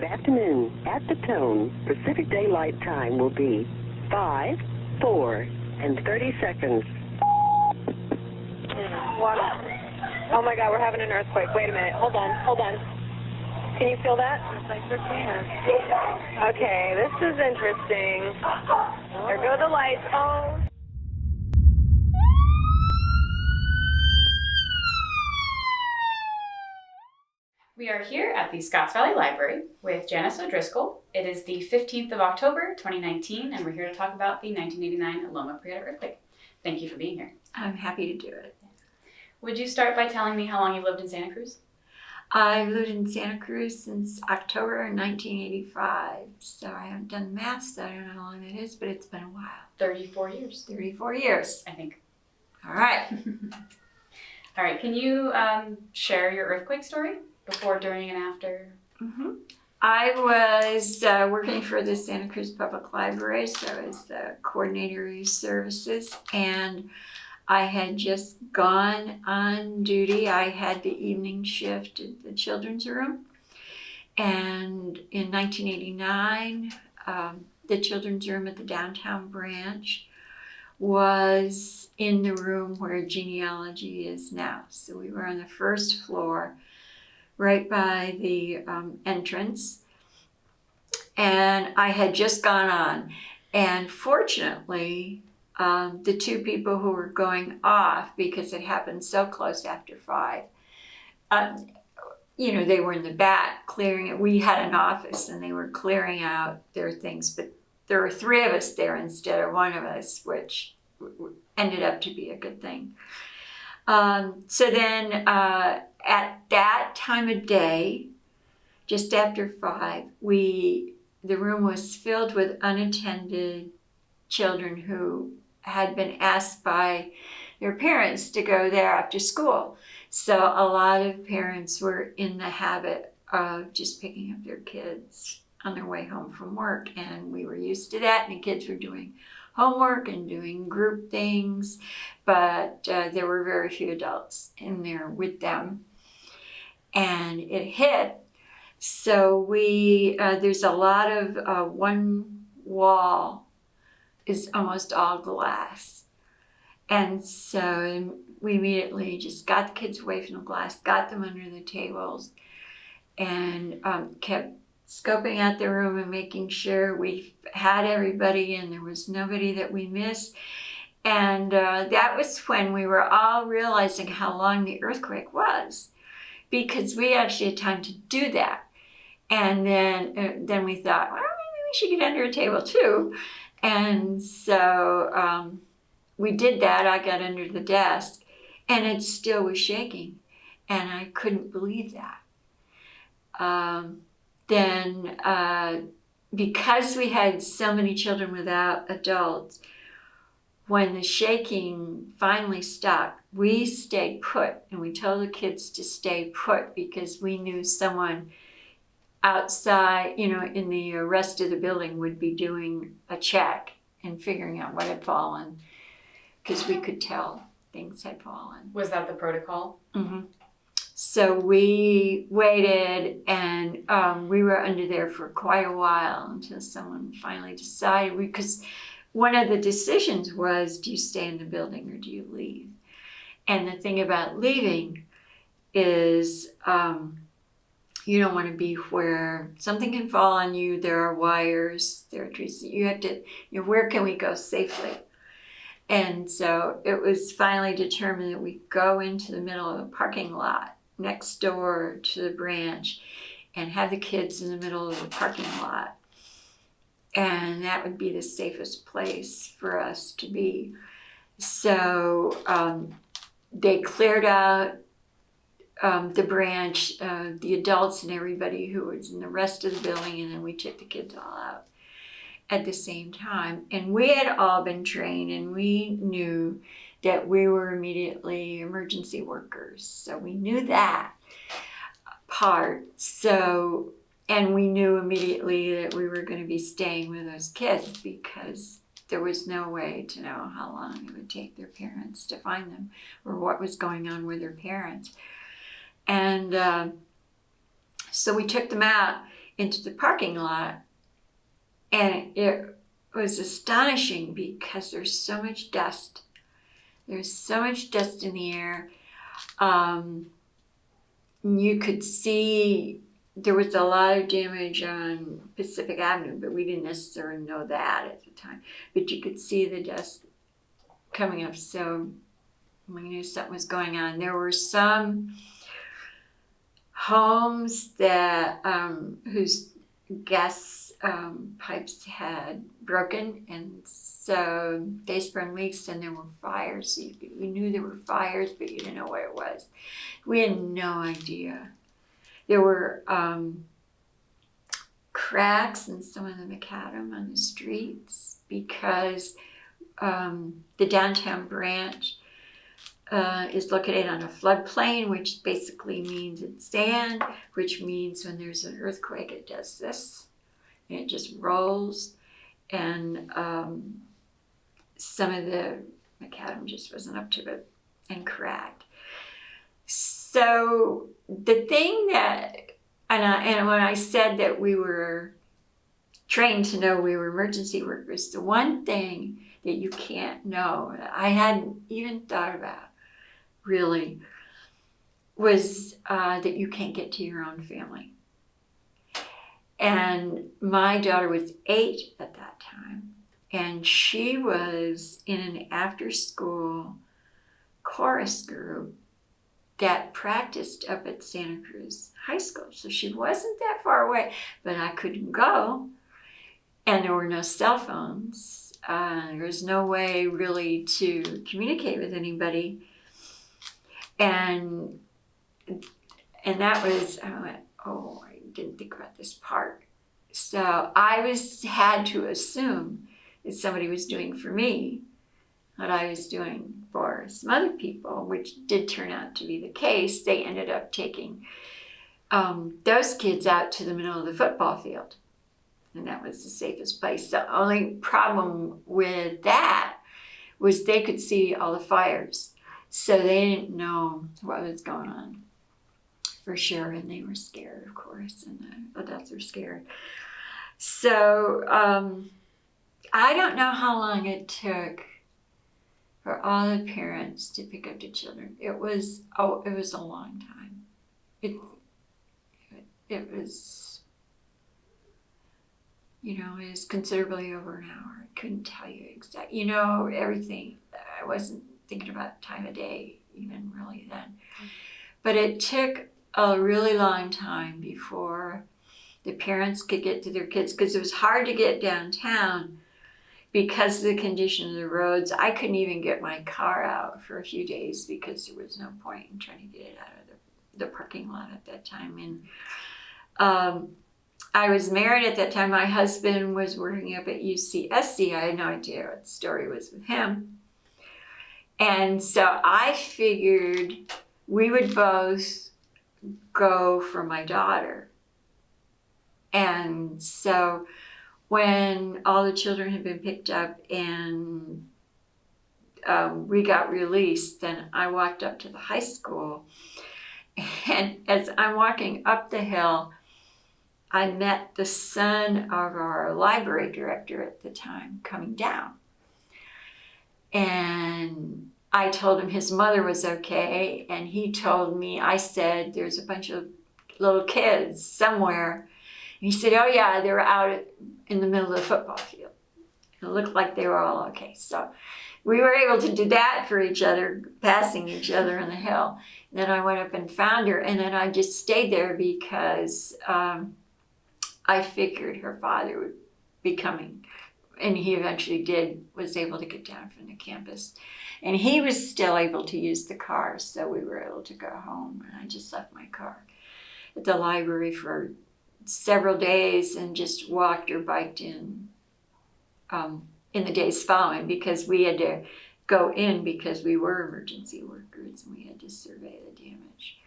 afternoon. At the tone, Pacific Daylight Time will be 5, 4, and 30 seconds. What? Oh my God, we're having an earthquake. Wait a minute. Hold on. Can you feel that? Yes, I sure can. Okay, this is interesting. There go the lights. Oh. We are here at the Scotts Valley Library with Janis ODriscoll. It is the 15th of October, 2019, and we're here to talk about the 1989 Loma Prieta earthquake. Thank you for being here. I'm happy to do it. Would you start by telling me how long you've lived in Santa Cruz? I've lived in Santa Cruz since October 1985, so I haven't done the math, so I don't know how long that is, but it's been a while. 34 years. 34 years. I think. All right. All right, can you share your earthquake story? Before, during, and after? Mm-hmm. I was working for the Santa Cruz Public Libraries, so I was the coordinator of youth services, and I had just gone on duty. I had the evening shift at the children's room, and in 1989, the children's room at the downtown branch was in the room where genealogy is now. So we were on the first floor, right by the entrance, and I had just gone on, and fortunately the two people who were going off, because it happened so close after 5, they were in the back clearing it. We had an office and they were clearing out their things, but there were 3 of us there instead of 1 of us, which ended up to be a good thing. So then at that time of day, just after 5, the room was filled with unattended children who had been asked by their parents to go there after school. So a lot of parents were in the habit of just picking up their kids on their way home from work, and we were used to that, and the kids were doing homework and doing group things, but there were very few adults in there with them, and it hit. So there's a lot of one wall is almost all glass, and so we immediately just got the kids away from the glass, got them under the tables, and kept scoping out the room and making sure we had everybody and there was nobody that we missed. And that was when we were all realizing how long the earthquake was, because we actually had time to do that. And then we thought, well, maybe we should get under a table too. And so we did that. I got under the desk, and it still was shaking, and I couldn't believe that. Then because we had so many children without adults, when the shaking finally stopped, we stayed put, and we told the kids to stay put because we knew someone outside, in the rest of the building would be doing a check and figuring out what had fallen, because we could tell things had fallen. Was that the protocol? Mm-hmm. So we waited, and we were under there for quite a while until someone finally decided, because one of the decisions was, do you stay in the building or do you leave? And the thing about leaving is you don't want to be where something can fall on you. There are wires, there are trees. You have to, where can we go safely? And so it was finally determined that we go into the middle of a parking lot next door to the branch and have the kids in the middle of the parking lot. And that would be the safest place for us to be. So they cleared out the branch, the adults and everybody who was in the rest of the building, and then we took the kids all out at the same time. And we had all been trained, and we knew that we were immediately emergency workers. So we knew that part. So, and we knew immediately that we were going to be staying with those kids, because there was no way to know how long it would take their parents to find them or what was going on with their parents. And so we took them out, into the parking lot, and it was astonishing because there's so much dust. There's so much dust in the air. You could see there was a lot of damage on Pacific Avenue, but we didn't necessarily know that at the time. But you could see the dust coming up, so we knew something was going on. There were some homes that whose gas pipes had broken, and so they sprung leaks, and there were fires. We knew there were fires, but you didn't know what it was. We had no idea. There were cracks in some of the macadam on the streets because the downtown branch is located on a floodplain, which basically means it's sand, which means when there's an earthquake, it does this, and it just rolls, and some of the macadam just wasn't up to it and cracked. So the thing that, and when I said that we were trained to know we were emergency workers, the one thing that you can't know, that I hadn't even thought about really, was that you can't get to your own family. And my daughter was 8 at that time, and she was in an after-school chorus group that practiced up at Santa Cruz High School. So she wasn't that far away, but I couldn't go. And there were no cell phones. There was no way really to communicate with anybody. And that was, I went, oh, I didn't think about this part. So I had to assume that somebody was doing for me what I was doing for some other people, which did turn out to be the case. They ended up taking those kids out to the middle of the football field, and that was the safest place. The only problem with that was they could see all the fires, so they didn't know what was going on for sure, and they were scared, of course, and the adults were scared. So I don't know how long it took for all the parents to pick up the children. It was a long time. It was, it was considerably over an hour. I couldn't tell you exactly, everything. I wasn't thinking about time of day even really then. But it took a really long time before the parents could get to their kids, because it was hard to get downtown because of the condition of the roads. I couldn't even get my car out for a few days because there was no point in trying to get it out of the parking lot at that time. And I was married at that time. My husband was working up at UCSC. I had no idea what the story was with him. And so I figured we would both go for my daughter. And so when all the children had been picked up and we got released, then I walked up to the high school. And as I'm walking up the hill, I met the son of our library director at the time coming down. And I told him his mother was okay. And he told me, I said, there's a bunch of little kids somewhere. And he said, oh yeah, they were out in the middle of the football field. It looked like they were all okay. So we were able to do that for each other, passing each other on the hill. And then I went up and found her, and then I just stayed there because I figured her father would be coming. And he eventually was able to get down from the campus. And he was still able to use the car, so we were able to go home. And I just left my car at the library for several days and just walked or biked in the days following, because we had to go in because we were emergency workers and we had to survey the damage.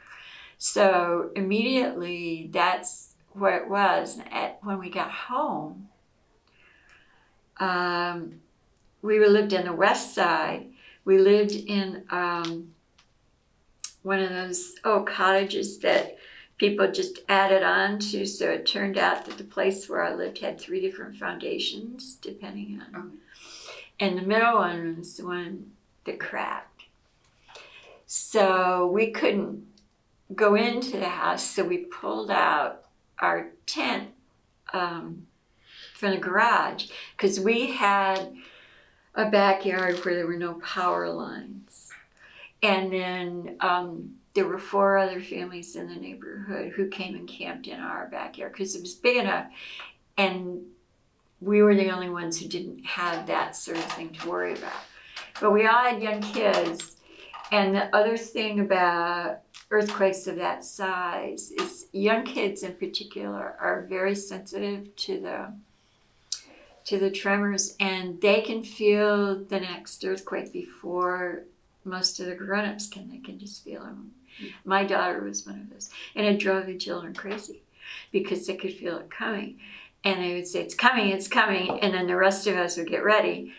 So immediately that's what it was. When we got home, we lived in the west side. We lived in one of those cottages that people just added on to, so it turned out that the place where I lived had 3 different foundations, depending on. And the middle one was the one that cracked. So we couldn't go into the house, so we pulled out our tent from the garage, because we had a backyard where there were no power lines. And then there were 4 other families in the neighborhood who came and camped in our backyard because it was big enough, and we were the only ones who didn't have that sort of thing to worry about. But we all had young kids, and the other thing about earthquakes of that size is young kids in particular are very sensitive to the tremors, and they can feel the next earthquake before most of the grown-ups can. They can just feel them. My daughter was one of those, and it drove the children crazy because they could feel it coming, and they would say, it's coming, and then the rest of us would get ready,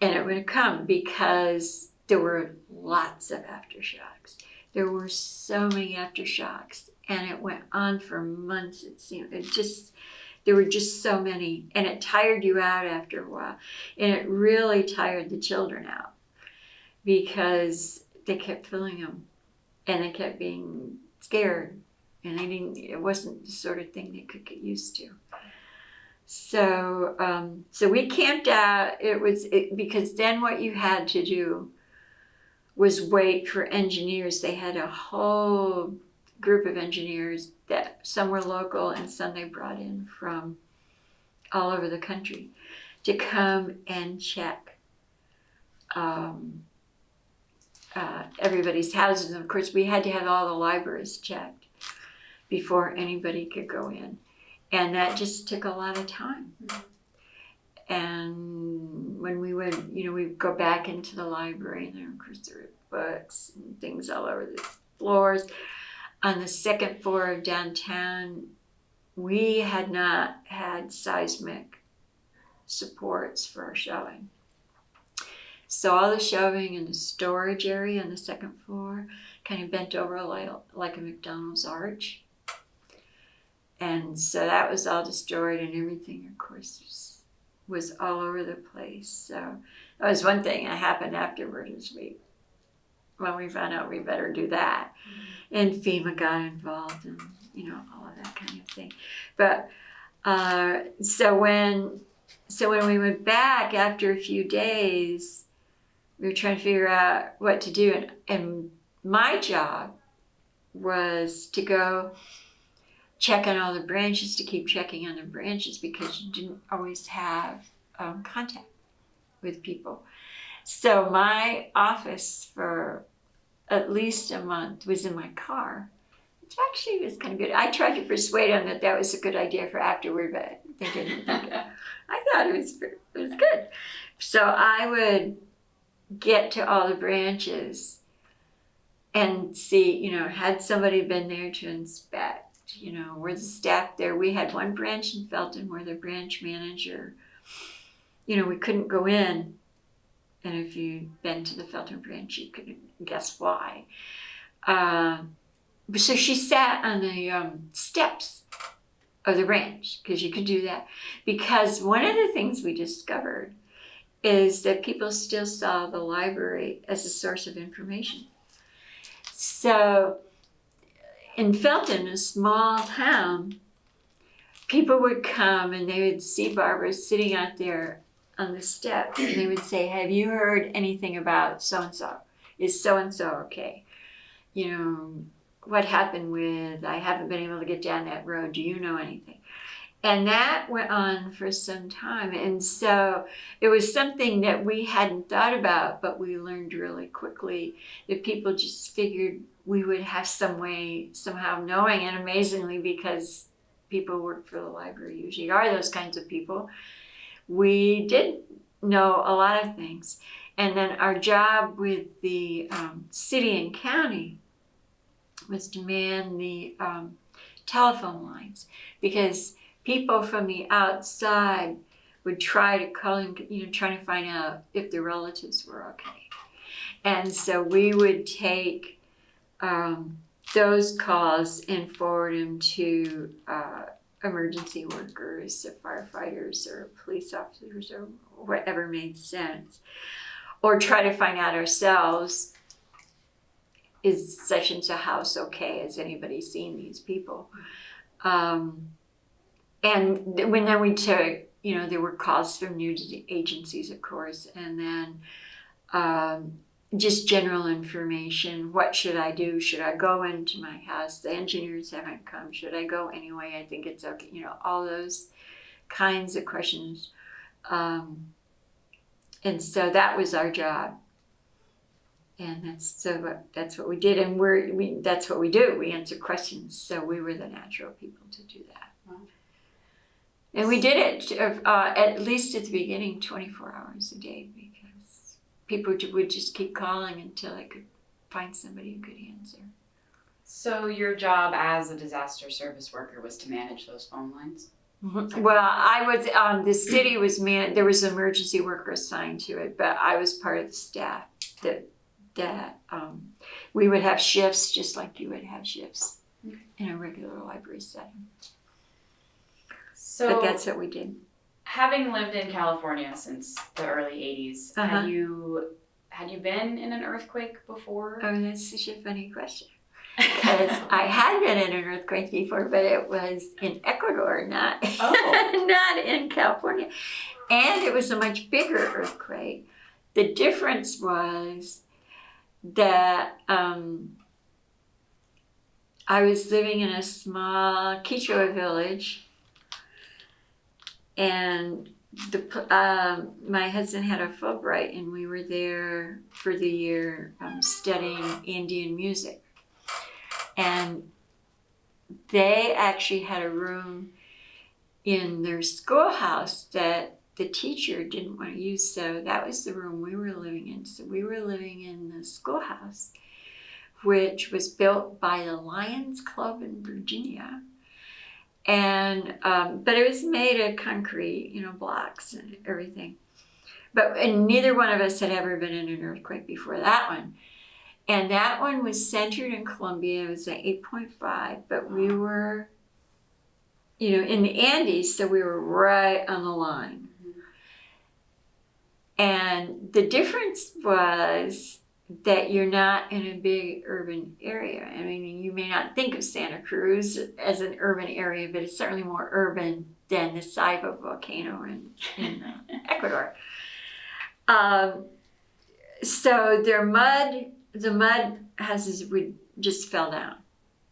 and it would come because there were lots of aftershocks. There were so many aftershocks, and it went on for months, it seemed. There were just so many, and it tired you out after a while, and it really tired the children out because they kept feeling them, and they kept being scared, and it wasn't the sort of thing they could get used to. So we camped out. Because then what you had to do was wait for engineers. They had a whole group of engineers that some were local and some they brought in from all over the country to come and check everybody's houses. And of course, we had to have all the libraries checked before anybody could go in. And that just took a lot of time. And when we would, we'd go back into the library, and then of course there were books and things all over the floors. On the 2nd floor of downtown, we had not had seismic supports for our shelving. So all the shelving in the storage area on the 2nd floor kind of bent over like a McDonald's arch. And so that was all destroyed, and everything, of course, was all over the place. So that was one thing that happened afterward, is when we found out we better do that. And FEMA got involved, and all of that kind of thing. But so when we went back after a few days, we were trying to figure out what to do, and my job was to go check on all the branches, to keep checking on the branches, because you didn't always have contact with people. So my office for at least a month was in my car, which actually was kind of good. I tried to persuade them that was a good idea for afterward, but they didn't think it. I thought it was good. So I would get to all the branches and see, had somebody been there to inspect, were the staff there. We had one branch in Felton where the branch manager, we couldn't go in. And if you'd been to the Felton branch, you could guess why. So she sat on the steps of the branch, because you could do that. Because one of the things we discovered is that people still saw the library as a source of information. So in Felton, a small town, people would come and they would see Barbara sitting out there on the steps, and they would say, have you heard anything about so-and-so? Is so-and-so okay? What happened with, I haven't been able to get down that road. Do you know anything? And that went on for some time. And so it was something that we hadn't thought about, but we learned really quickly that people just figured we would have some way, somehow knowing. And amazingly, because people work for the library usually are those kinds of people, we did know a lot of things. And then our job with the city and county was to man the telephone lines, because people from the outside would try to call in, trying to find out if their relatives were okay. And so we would take those calls and forward them to emergency workers, firefighters or police officers or whatever made sense. Or try to find out ourselves, is such and such a house okay? Has anybody seen these people? And then we took, there were calls from news agencies, of course, and then just general information. What should I do? Should I go into my house? The engineers haven't come. Should I go anyway? I think it's okay. All those kinds of questions. And so that was our job. And that's what we did. And that's what we do. We answer questions. So we were the natural people to do that. Wow. And we did it, at least at the beginning, 24 hours a day, because people would just keep calling until I could find somebody who could answer. So your job as a disaster service worker was to manage those phone lines? Mm-hmm. Well, I was, the city was there was an emergency worker assigned to it, but I was part of the staff that we would have shifts just like you would have shifts in a regular library setting. So, but that's what we did. Having lived in California since the early 80s, had you been in an earthquake before? Oh, that's such a funny question. Because I had been in an earthquake before, but it was in Ecuador, not in California. And it was a much bigger earthquake. The difference was that I was living in a small Quichua village, and my husband had a Fulbright, and we were there for the year studying Indian music. And they actually had a room in their schoolhouse that the teacher didn't want to use, so that was the room we were living in. So we were living in the schoolhouse, which was built by the Lions Club in Virginia. And but it was made of concrete, blocks and everything. And neither one of us had ever been in an earthquake before that one. And that one was centered in Colombia. It was an 8.5, but we were, in the Andes, so we were right on the line. And the difference was that you're not in a big urban area. I mean, you may not think of Santa Cruz as an urban area, but it's certainly more urban than the Saiba volcano in Ecuador. So the mud houses just fell down,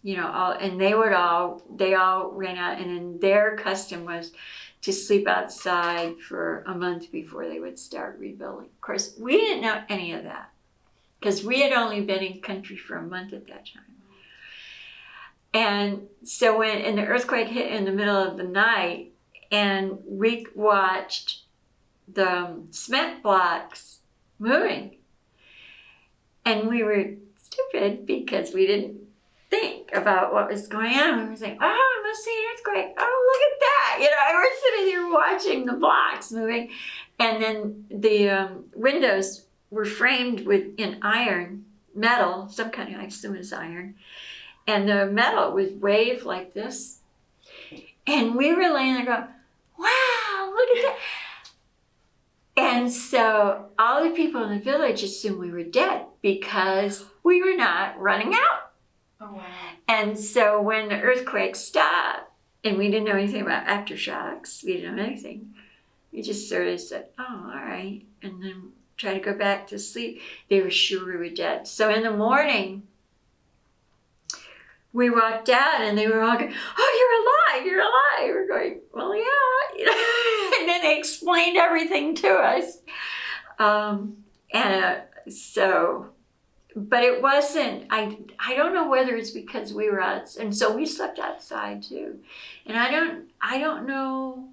and they all ran out, and then their custom was to sleep outside for a month before they would start rebuilding. Of course, we didn't know any of that because we had only been in country for a month at that time. And so when the earthquake hit in the middle of the night, and we watched the cement blocks moving, and we were stupid because we didn't think about what was going on. We were saying, I must see an earthquake. Oh, look at that. I was sitting here watching the blocks moving. And then the windows were framed in iron, metal, some kind of, I assume it's iron. And the metal would wave like this. And we were laying there going, wow, look at that. And so all the people in the village assumed we were dead because we were not running out. Oh, wow. And so when the earthquake stopped, and we didn't know anything about aftershocks, we didn't know anything, we just sort of said, oh, all right, and then try to go back to sleep. They were sure we were dead. So in the morning, we walked out, and they were all going, oh, you're alive. We're going, well, yeah. And then they explained everything to us. But it wasn't, I don't know whether it's because we were out, and so we slept outside too. And I don't know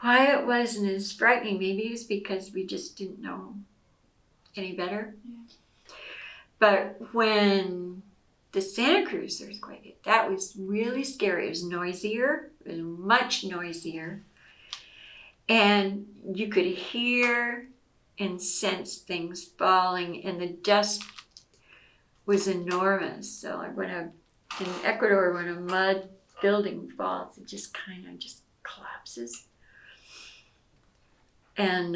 why it wasn't as frightening. Maybe it was because we just didn't know any better. Yeah. But when the Santa Cruz earthquake hit, that was really scary. It was noisier, it was much noisier. And you could hear and sense things falling, and the dust was enormous. So like in Ecuador, when a mud building falls, it just kind of just collapses. And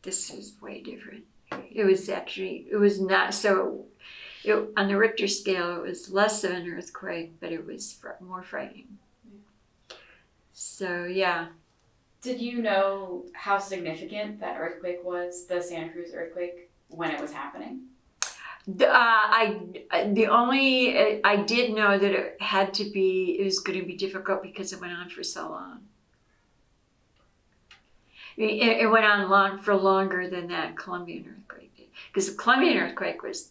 this is way different. It was not so. On the Richter scale, it was less of an earthquake, but it was more frightening. So, yeah. Did you know how significant that earthquake was, the Santa Cruz earthquake, when it was happening? I did know that it was going to be difficult because it went on for so long. It went on for longer than that Colombian earthquake did. Because the Colombian earthquake was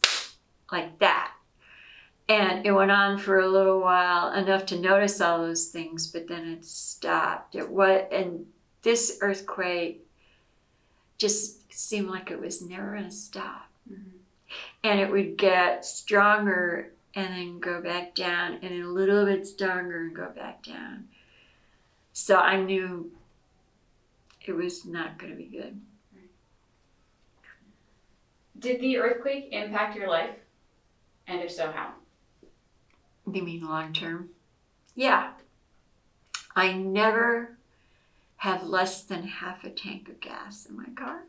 like that. And it went on for a little while, enough to notice all those things, but then it stopped. And this earthquake just seemed like it was never going to stop. Mm-hmm. And it would get stronger and then go back down, and then a little bit stronger and go back down. So I knew it was not going to be good. Did the earthquake impact your life? And if so, how? You mean long term? Yeah. I never have less than half a tank of gas in my car.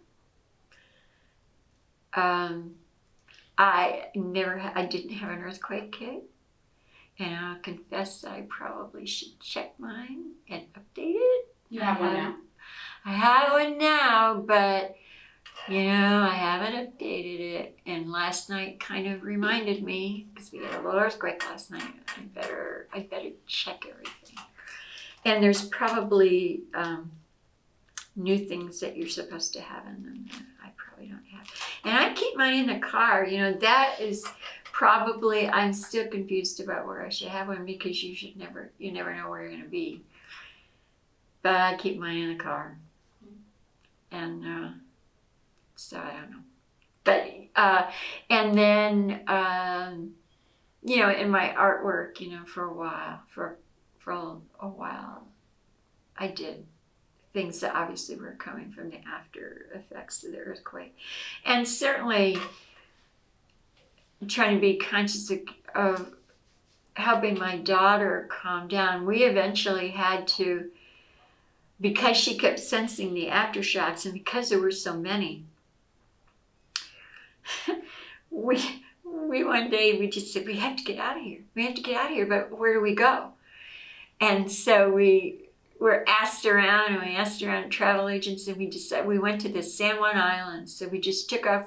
I didn't have an earthquake kit. And I'll confess that I probably should check mine and update it. You have one now? I have one now, but I haven't updated it. And last night kind of reminded me, because we had a little earthquake last night, I better check everything. And there's probably new things that you're supposed to have in them that I probably don't have. And I keep mine in the car. That is probably, I'm still confused about where I should have one, because you never know where you're going to be. But I keep mine in the car. And so I don't know. But, and then, in my artwork, for a while, I did things that obviously were coming from the after effects of the earthquake. And certainly trying to be conscious of helping my daughter calm down. We eventually had to, because she kept sensing the aftershocks and because there were so many, we one day we just said, we have to get out of here. We have to get out of here, but where do we go? And so we were asked around, and we asked around travel agents, and we decided we went to the San Juan Islands. So we just took off,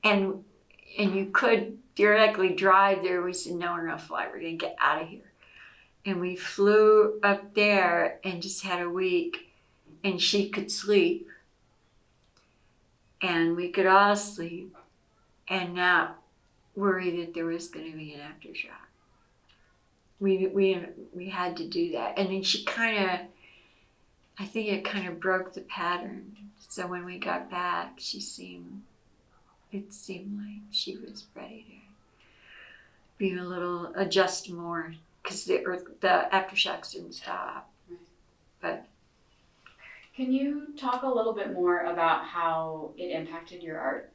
and you could theoretically drive there. We said, no, we're gonna fly. We're gonna get out of here. And we flew up there and just had a week, and she could sleep, and we could all sleep, and not worry that there was going to be an aftershock. We had to do that, and then I think it kind of broke the pattern. So when we got back, it seemed like she was ready to be adjust more, because the aftershocks didn't stop. But can you talk a little bit more about how it impacted your art?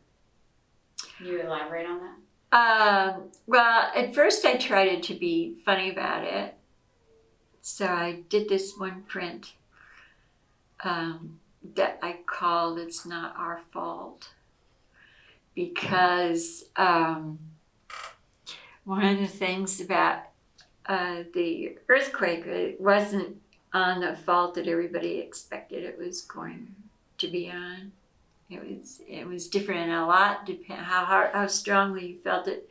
Can you elaborate on that? Well, at first I tried to be funny about it. So I did this one print that I called "It's Not Our Fault," because one of the things about the earthquake, it wasn't on the fault that everybody expected it was going to be on. It was different, and a lot how strongly you felt it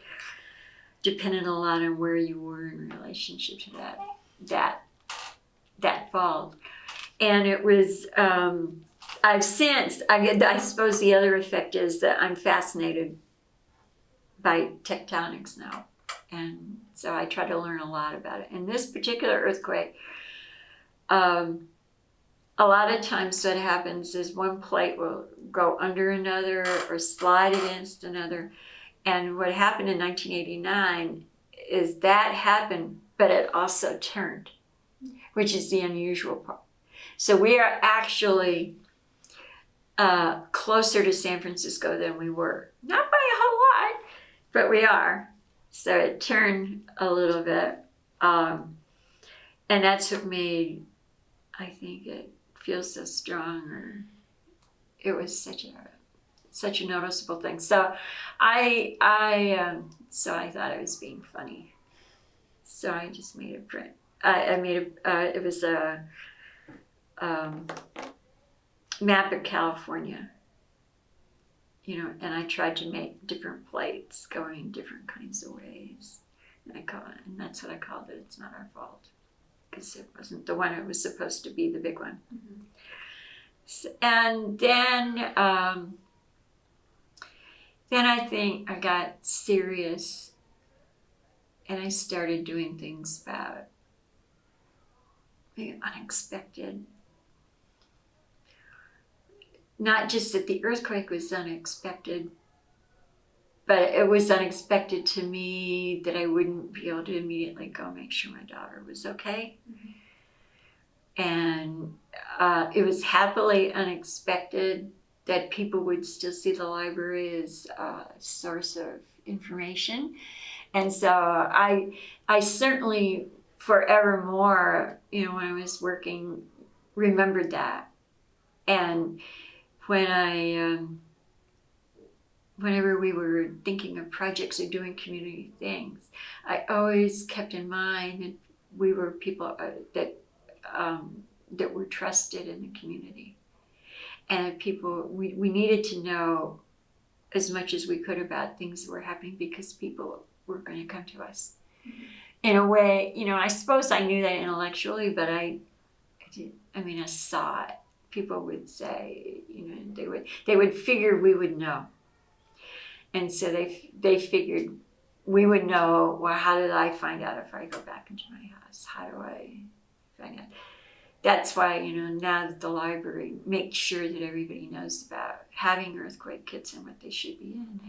depended a lot on where you were in relationship to that fault. And it was I suppose the other effect is that I'm fascinated by tectonics now, and so I try to learn a lot about it. And this particular earthquake, a lot of times what happens is one plate will go under another or slide against another. And what happened in 1989 is that happened, but it also turned, which is the unusual part. So we are actually closer to San Francisco than we were. Not by a whole lot, but we are. So it turned a little bit. And that's what made, I think, it feel so strong, or it was such a noticeable thing. So I thought it was being funny. So I just made a print. It was a map of California, and I tried to make different plates going different kinds of ways. And that's what I called it. It's not our fault, because it wasn't the one it was supposed to be, the big one. Mm-hmm. So, and then I think I got serious, and I started doing things about the unexpected. Not just that the earthquake was unexpected, but it was unexpected to me that I wouldn't be able to immediately go make sure my daughter was okay. Mm-hmm. And it was happily unexpected that people would still see the library as a source of information. And so I certainly forevermore, when I was working, remembered that. And when whenever we were thinking of projects or doing community things, I always kept in mind that we were people that were trusted in the community. And people, we needed to know as much as we could about things that were happening, because people were going to come to us. Mm-hmm. In a way, I suppose I knew that intellectually, but I saw it. People would say, they would figure we would know. And so they figured we would know, well, how did I find out if I go back into my house? How do I find out? That's why, now that the library makes sure that everybody knows about having earthquake kits and what they should be in,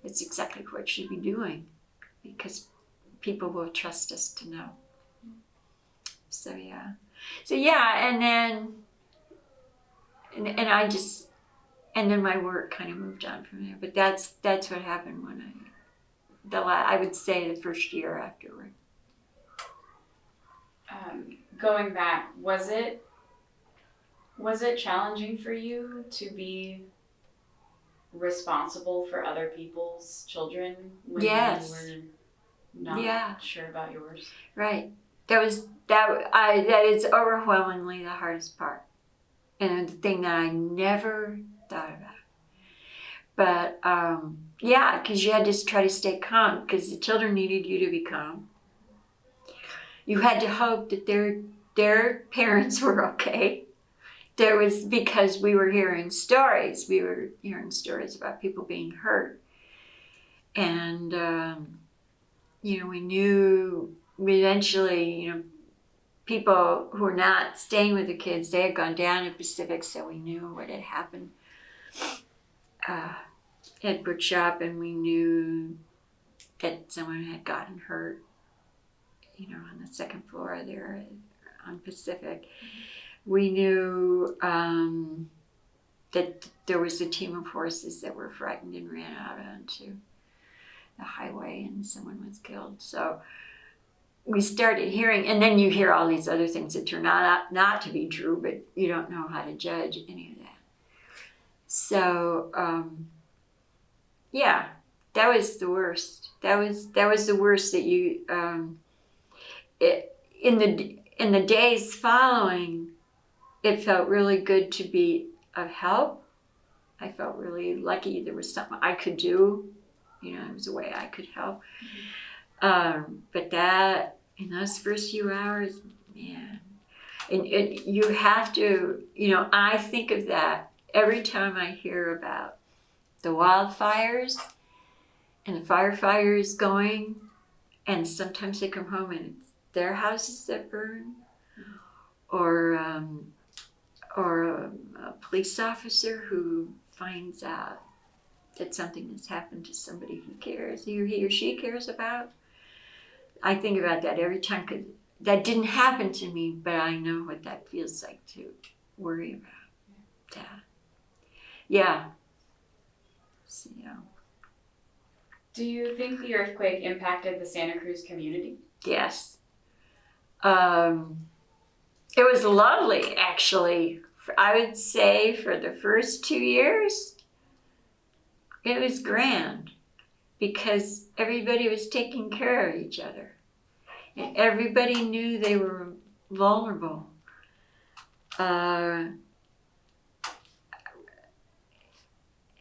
it's exactly what it should be doing, because people will trust us to know. So yeah, and then my work kind of moved on from there. But that's what happened when I would say the first year afterward. Going back, was it challenging for you to be responsible for other people's children when yes. you were not sure about yours? Right. That is overwhelmingly the hardest part, and the thing that I never thought about. But because you had to try to stay calm, because the children needed you to be calm. You had to hope that their parents were okay. Because we were hearing stories. We were hearing stories about people being hurt. And, we knew eventually, people who were not staying with the kids, they had gone down in Pacific, so we knew what had happened at Bookshop, and we knew that someone had gotten hurt, on the second floor there on Pacific. We knew that there was a team of horses that were frightened and ran out onto the highway, and someone was killed. So we started hearing, and then you hear all these other things that turn out not to be true, but you don't know how to judge any of that. So, that was the worst. That was the worst that you, in the days following, it felt really good to be of help. I felt really lucky there was something I could do. It was a way I could help. But that, in those first few hours, man, and you have to, I think of that every time I hear about the wildfires and the firefighters going, and sometimes they come home and it's their houses that burn, or a police officer who finds out that something has happened to somebody he or she cares about. I think about that every time, because that didn't happen to me, but I know what that feels like to worry about that. Yeah. So, Do you think the earthquake impacted the Santa Cruz community? Yes. It was lovely, actually. I would say for the first 2 years, it was grand because everybody was taking care of each other. And everybody knew they were vulnerable. And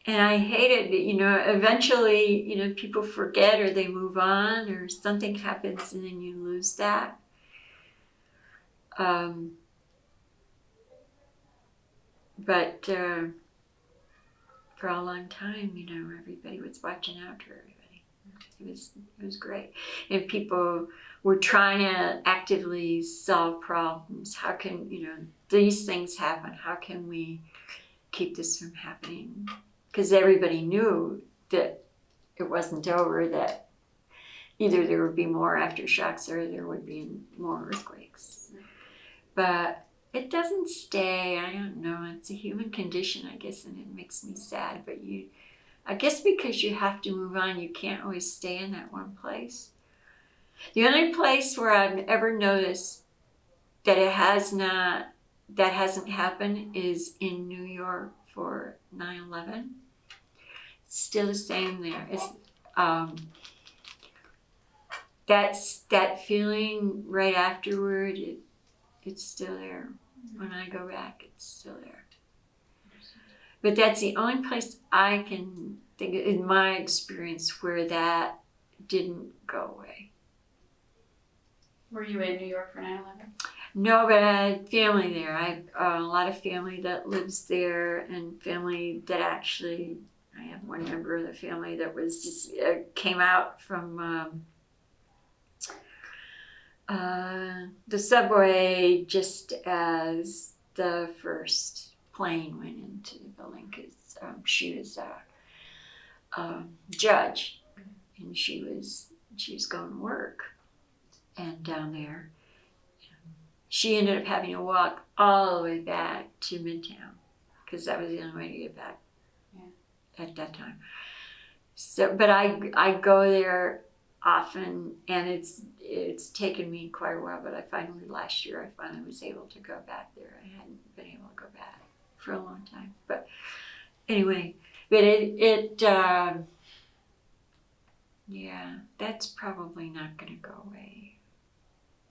I hated it, eventually, people forget or they move on or something happens and then you lose that. But for a long time, everybody was watching out for everybody. It was great. And people were trying to actively solve problems. How can, these things happen? How can we keep this from happening? Because everybody knew that it wasn't over, that either there would be more aftershocks or there would be more earthquakes. But it doesn't stay. I don't know. It's a human condition, I guess, and it makes me sad. But I guess because you have to move on, you can't always stay in that one place. The only place where I've ever noticed that that hasn't happened is in New York for 9/11. It's still the same there. It's that feeling right afterward. It's still there. When I go back, it's still there. But that's the only place I can think of, in my experience, where that didn't go away. Were you in New York for 9/11? No, but I had family there. I have a lot of family that lives there, and family that actually, I have one member of the family that was just came out from the subway just as the first plane went into the building, because she was a judge, and she was going to work, and down there, she ended up having to walk all the way back to Midtown because that was the only way to get back at that time. So, but I go there often, and it's taken me quite a while, but last year I finally was able to go back there. I hadn't been able to go back for a long time. But anyway, but that's probably not going to go away.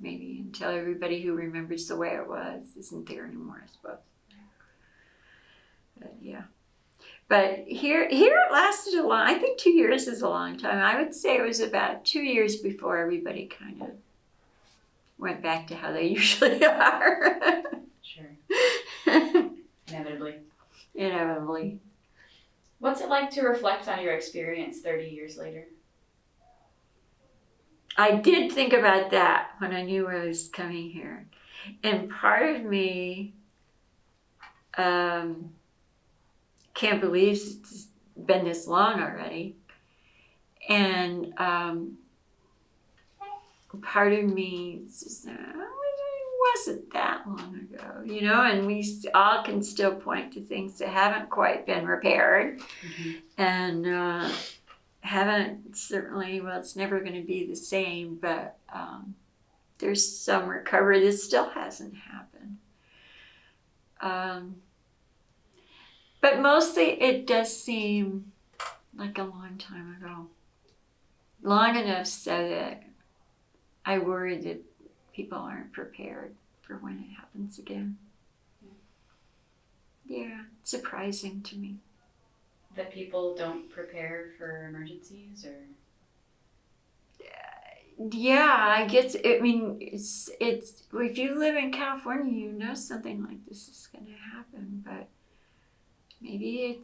Maybe until everybody who remembers the way it was isn't there anymore, I suppose. But yeah. But here it lasted a long, I think 2 years is a long time. I would say it was about 2 years before everybody kind of went back to how they usually are. Sure. Inevitably. What's it like to reflect on your experience 30 years later? I did think about that when I knew I was coming here. And part of me can't believe it's been this long already. And part of me says, it wasn't that long ago, and we all can still point to things that haven't quite been repaired. Mm-hmm. And haven't certainly, well, it's never going to be the same, but there's some recovery that still hasn't happened. But mostly it does seem like a long time ago. Long enough so that I worry that people aren't prepared for when it happens again. Yeah, it's surprising to me. That people don't prepare for emergencies, or? Yeah, I guess, it's if you live in California, something like this is going to happen, but maybe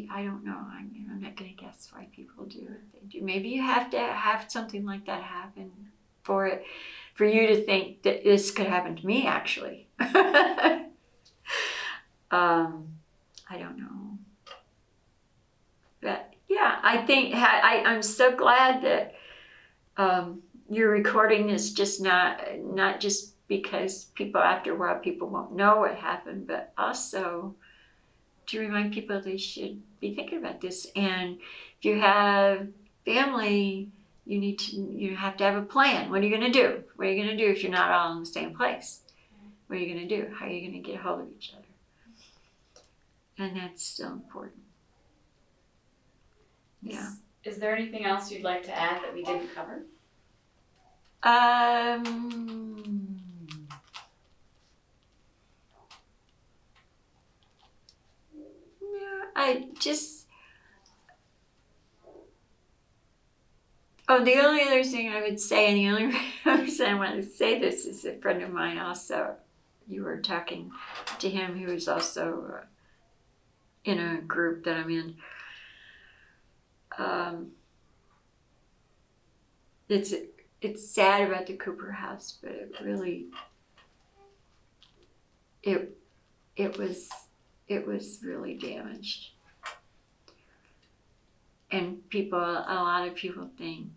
I don't know. I'm not going to guess why people do what they do. Maybe you have to have something like that happen for you to think that this could happen to me, actually. I don't know. But yeah, I think I'm so glad that you're recording this, just not just because after a while people won't know what happened, but also to remind people they should be thinking about this. And if you have family, you have to have a plan. What are you going to do? What are you going to do if you're not all in the same place? What are you going to do? How are you going to get a hold of each other? And that's still important. Yeah. Is there anything else you'd like to add that we didn't cover? Yeah, the only other thing I would say, and the only reason I want to say this is a friend of mine also, you were talking to him, who was also in a group that I'm in. It's sad about the Cooper House, but it really, it was really damaged. And a lot of people think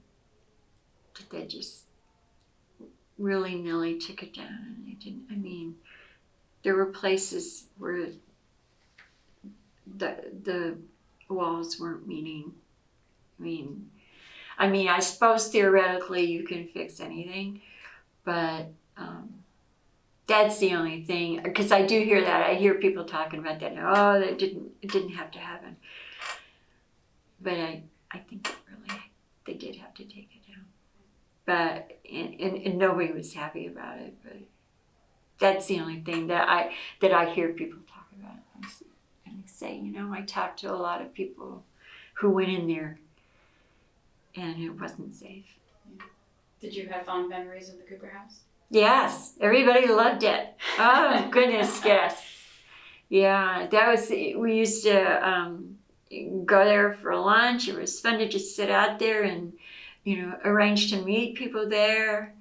that they just willy-nilly took it down, and they didn't. I mean, there were places where the walls weren't meeting. I mean, I suppose theoretically you can fix anything, but that's the only thing. Because I do hear that. I hear people talking about that. Oh, it didn't have to happen. But I think they did have to take it down. But and nobody was happy about it. But that's the only thing that I hear people talk about. And I say, I talked to a lot of people who went in there, and it wasn't safe. Did you have fond memories of the Cooper House? Yes, everybody loved it. Oh goodness, yes. Yeah, we used to go there for lunch. It was fun to just sit out there and, arrange to meet people there.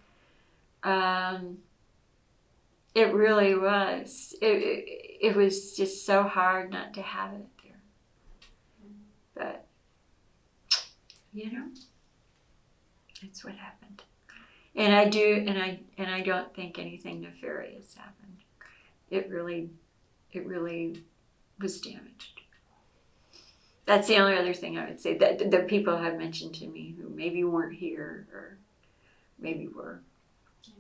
It really was. It was just so hard not to have it there. But, that's what happened. And I don't think anything nefarious happened. It really was damaged. That's the only other thing I would say that people have mentioned to me who maybe weren't here or maybe were. Yeah.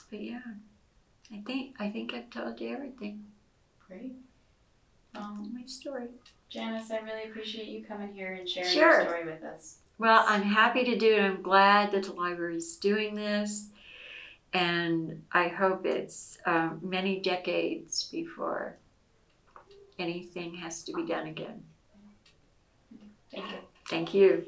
But yeah, I think I've told you everything. Great. My story. Janis, I really appreciate you coming here and sharing Sure. your story with us. Well, I'm happy to do it. I'm glad that the library is doing this, and I hope it's many decades before anything has to be done again. Thank you. Thank you.